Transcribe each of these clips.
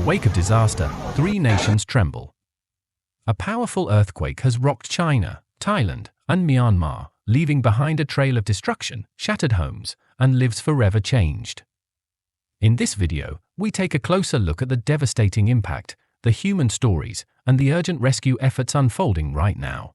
wake of disaster, 3 nations tremble. A powerful earthquake has rocked China, Thailand, and Myanmar, leaving behind a trail of destruction, shattered homes, and lives forever changed. In this video, we take a closer look at the devastating impact, the human stories, and the urgent rescue efforts unfolding right now.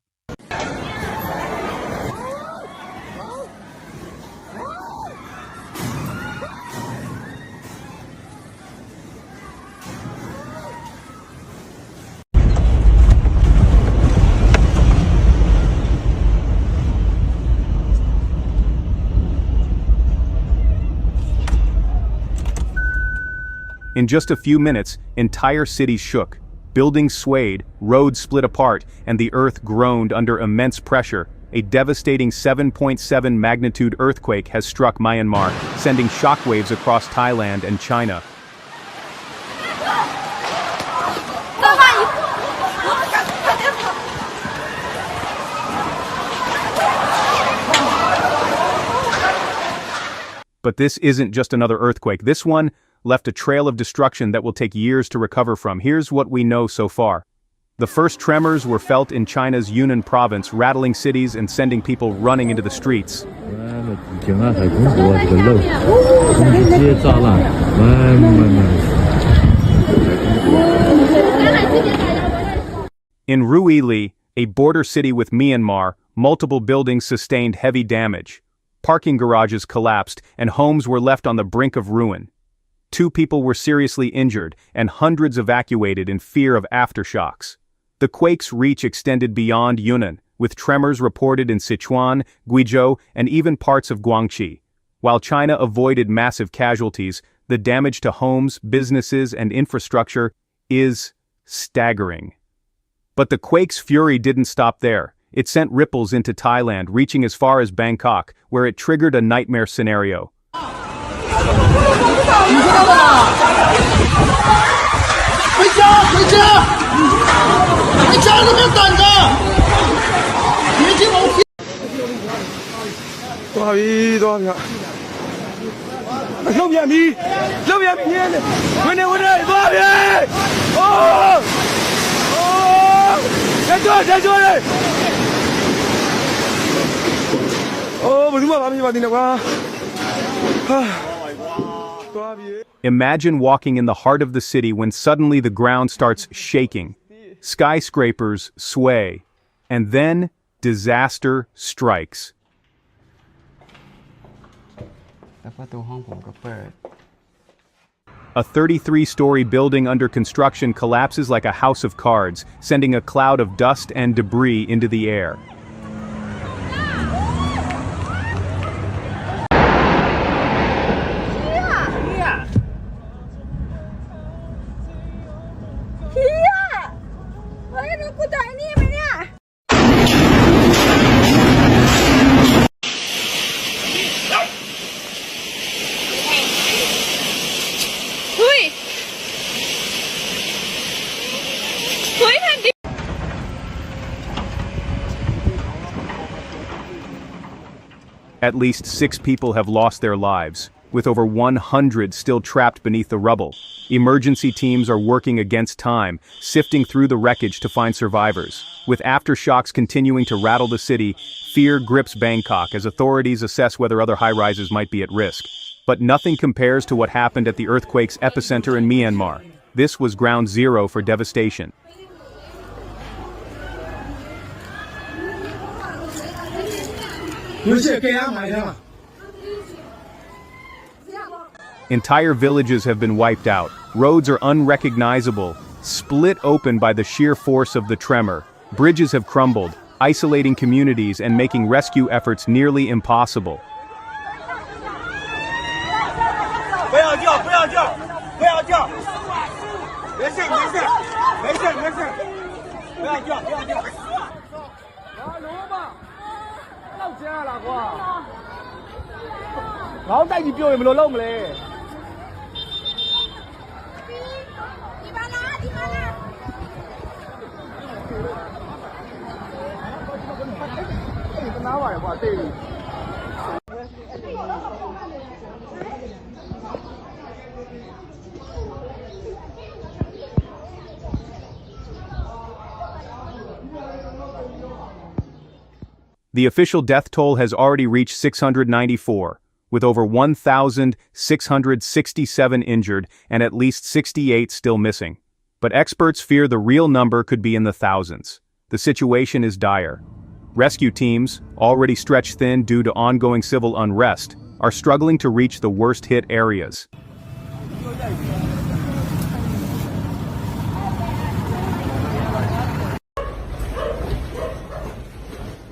In just a few minutes, entire cities shook. Buildings swayed, roads split apart, and the earth groaned under immense pressure. A devastating 7.7 magnitude earthquake has struck Myanmar, sending shockwaves across Thailand and China. But this isn't just another earthquake. This one left a trail of destruction that will take years to recover from. Here's what we know so far. The first tremors were felt in China's Yunnan province, rattling cities and sending people running into the streets. In Ruili, a border city with Myanmar, multiple buildings sustained heavy damage. Parking garages collapsed, and homes were left on the brink of ruin. 2 people were seriously injured, and hundreds evacuated in fear of aftershocks. The quake's reach extended beyond Yunnan, with tremors reported in Sichuan, Guizhou, and even parts of Guangxi. While China avoided massive casualties, the damage to homes, businesses, and infrastructure is staggering. But the quake's fury didn't stop there. It sent ripples into Thailand, reaching as far as Bangkok, where it triggered a nightmare scenario. Imagine walking in the heart of the city when suddenly the ground starts shaking. Skyscrapers sway, and then disaster strikes. A 33-story building under construction collapses like a house of cards, sending a cloud of dust and debris into the air. At least 6 people have lost their lives, with over 100 still trapped beneath the rubble. Emergency teams are working against time, sifting through the wreckage to find survivors. With aftershocks continuing to rattle the city, fear grips Bangkok as authorities assess whether other high-rises might be at risk. But nothing compares to what happened at the earthquake's epicenter in Myanmar. This was ground zero for devastation. Entire villages have been wiped out. Roads are unrecognizable, split open by the sheer force of the tremor. Bridges have crumbled, isolating communities and making rescue efforts nearly impossible. The official death toll has already reached 694, with over 1,667 injured and at least 68 still missing. But experts fear the real number could be in the thousands. The situation is dire. Rescue teams, already stretched thin due to ongoing civil unrest, are struggling to reach the worst-hit areas.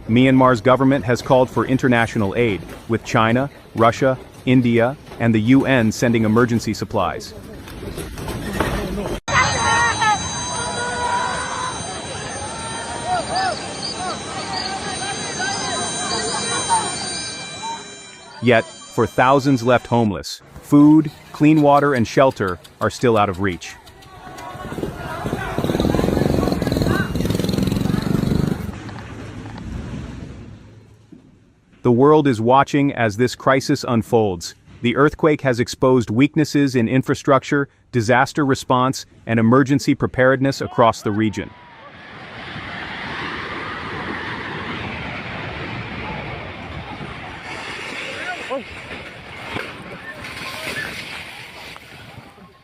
Myanmar's government has called for international aid, with China, Russia, India, and the UN sending emergency supplies. Yet, for thousands left homeless, food, clean water, and shelter are still out of reach. The world is watching as this crisis unfolds. The earthquake has exposed weaknesses in infrastructure, disaster response, and emergency preparedness across the region.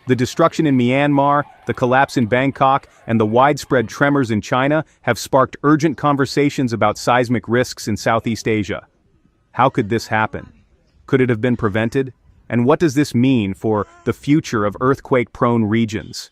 The destruction in Myanmar, the collapse in Bangkok, and the widespread tremors in China have sparked urgent conversations about seismic risks in Southeast Asia. How could this happen? Could it have been prevented? And what does this mean for the future of earthquake-prone regions?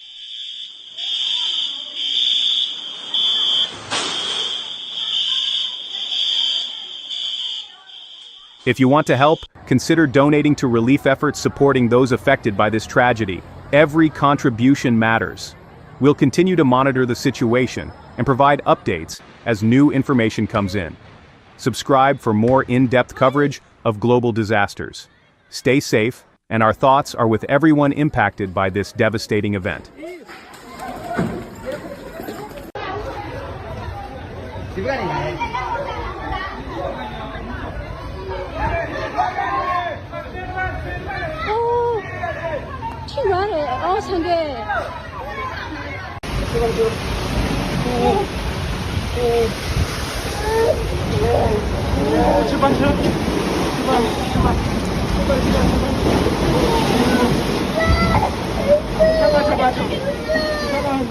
If you want to help, consider donating to relief efforts supporting those affected by this tragedy. Every contribution matters. We'll continue to monitor the situation and provide updates as new information comes in. Subscribe for more in-depth coverage of global disasters. Stay safe, and our thoughts are with everyone impacted by this devastating event.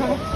출발.